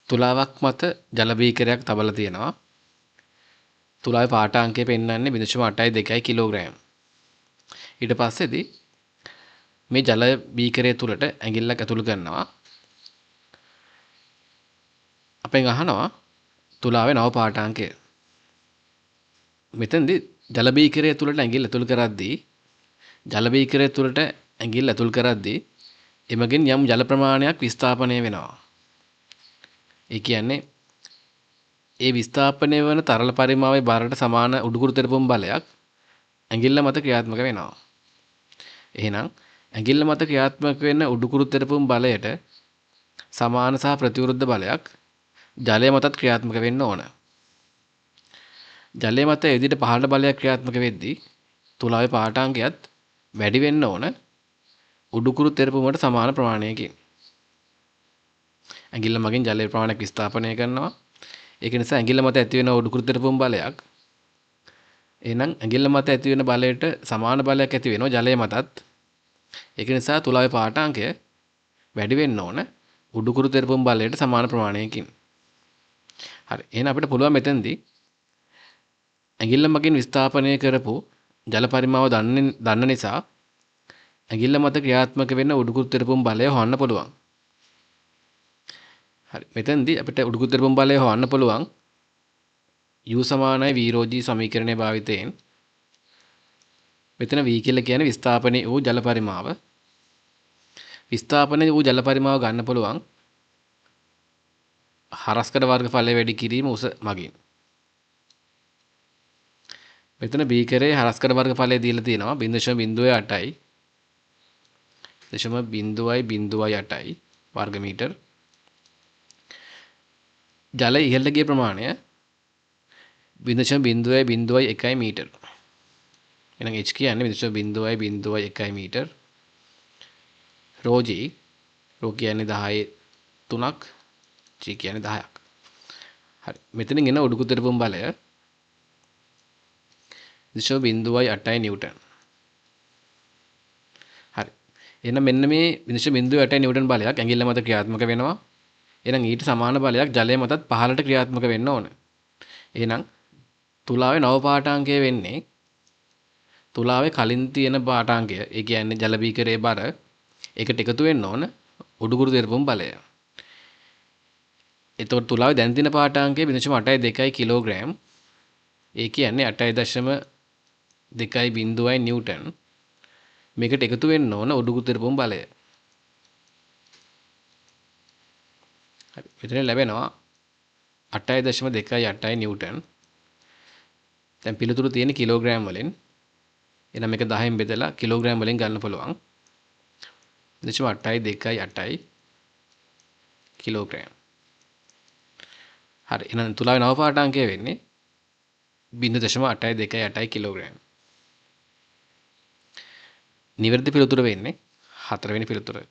තුලාවක් මත ජල බීකරයක් තබලා තියෙනවා. තුලාවේ පාඨාංකය පෙන්වන්නේ 0.82 කිලෝග්‍රෑම්. ඊට පස්සේදී මේ ජල බීකරය තුලට ඇඟිල්ලක් ඇතුළු කරනවා. අපෙන් අහනවා තුලාවේ නව පාඨාංකය. මෙතෙන්දී ජල බීකරය තුලට ඇඟිල්ල ඇතුළු කරද්දී ජල බීකරය තුලට ඇඟිල්ල ඇතුළු කරද්දී එමගින් යම් ජල ප්‍රමාණයක් විස්ථාපනය වෙනවා. ඒ කියන්නේ ඒ විස්ථාපනය වන තරල පරිමාවේ බරට සමාන උඩුකුරු තෙරපුම් බලයක් ඇඟිල්ල මත ක්‍රියාත්මක වෙනවා. එහෙනම් ඇඟිල්ල මත ක්‍රියාත්මක වෙන උඩුකුරු තෙරපුම් බලයට සමාන සහ ප්‍රතිවිරුද්ධ බලයක් ජලය මතත් ක්‍රියාත්මක වෙන්න ඕන. ජලය මත ඒ විදිහට පහළට බලයක් ක්‍රියාත්මක වෙද්දී තුලාවේ පාඨාංකයත් වැඩි වෙන්න ඕන උඩුකුරු තෙරපුමට සමාන ප්‍රමාණයකින්. ඇඟිල්ල මගින් ජලයේ ප්‍රමාණයක් විස්ථාපනය කරනවා. ඒක නිසා ඇඟිල්ල මත ඇති වෙන උඩුකුරු තෙරපුම් බලයක් එහෙනම් ඇඟිල්ල මත ඇති වෙන බලයට සමාන බලයක් ඇති වෙනවා ජලයේ මතත්. ඒක නිසා තුලාවේ පාඨාංකය වැඩි වෙන්න ඕන උඩුකුරු තෙරපුම් බලයට සමාන ප්‍රමාණයකින්. හරි. එහෙනම් අපිට පුළුවන් මෙතෙන්දී ඇඟිල්ල මගින් විස්ථාපනය කරපු ජල පරිමාව දන්න නිසා ඇඟිල්ල මත ක්‍රියාත්මක වෙන උඩුකුරු තෙරපුම් බලය හොයන්න පුළුවන්. හරි. මෙතෙන්දී අපිට උඩුකුරු තෙරපුම් බලය හොයන්න පුළුවන් U සමානයි v ρ g සමීකරණය භාවිතයෙන්. මෙතන v කියලා කියන්නේ විස්ථාපනයේ වූ ජල පරිමාව. විස්ථාපනයේ වූ ජල පරිමාව ගන්න පුළුවන් හරස්කඩ වර්ගඵලය වැඩි කිරීම උස මගින්. මෙතන බීකරයේ හරස්කඩ වර්ගඵලය දීලා තියෙනවා 0.08යි 0.08යි වර්ග මීටර්. ජලය ඉහළට ගිය ප්‍රමාණය 0.01 මීටර. එහෙනම් h කියන්නේ 0.01 මීටර. ρg කියන්නේ 10 3ක් g කියන්නේ 10ක්. හරි. මෙතනින් එන උඩුකුරු තෙරපුම් බලය 0.08 නිව්ටන්. හරි. එහෙනම් මෙන්න මේ 0.08 නිව්ටන් බලයක් ඇඟිල්ල මත ක්‍රියාත්මක වෙනවා. එහෙනම් ඊට සමාන බලයක් ජලය මතත් පහළට ක්‍රියාත්මක වෙන්න ඕන. එහෙනම් තුලාවේ නව පාඨාංකය වෙන්නේ තුලාවේ කලින් තියෙන පාඨාංකය. ඒ කියන්නේ ජල බීකරයේ බර ඒකට එකතු වෙන්න ඕන උඩුකුරු තෙරපුම් බලය. එතකොට තුලාවේ දැන් තියෙන පාඨාංකය 0.82 කිලෝග්‍රෑම්. ඒ කියන්නේ 8.2 නිව්ටන්. මේකට එකතු වෙන්න ඕන උඩුකුරු තෙරපුම් බලය. හරි. මෙතන ලැබෙනවා 8.28 නිව්ටන්. දැන් පිළිතුරු තියෙන කිලෝග්‍රෑම් වලින්. එහෙනම් මේක 10න් බෙදලා කිලෝග්‍රෑම් වලින් ගන්න පුළුවන්. 0.828 කිලෝග්‍රෑම්. හරි. එහෙනම් තුලාවේ නව පාඨාංකය වෙන්නේ 0.828 කිලෝග්‍රෑම්. නිවැරදි පිළිතුර වෙන්නේ 4 වෙනි පිළිතුර.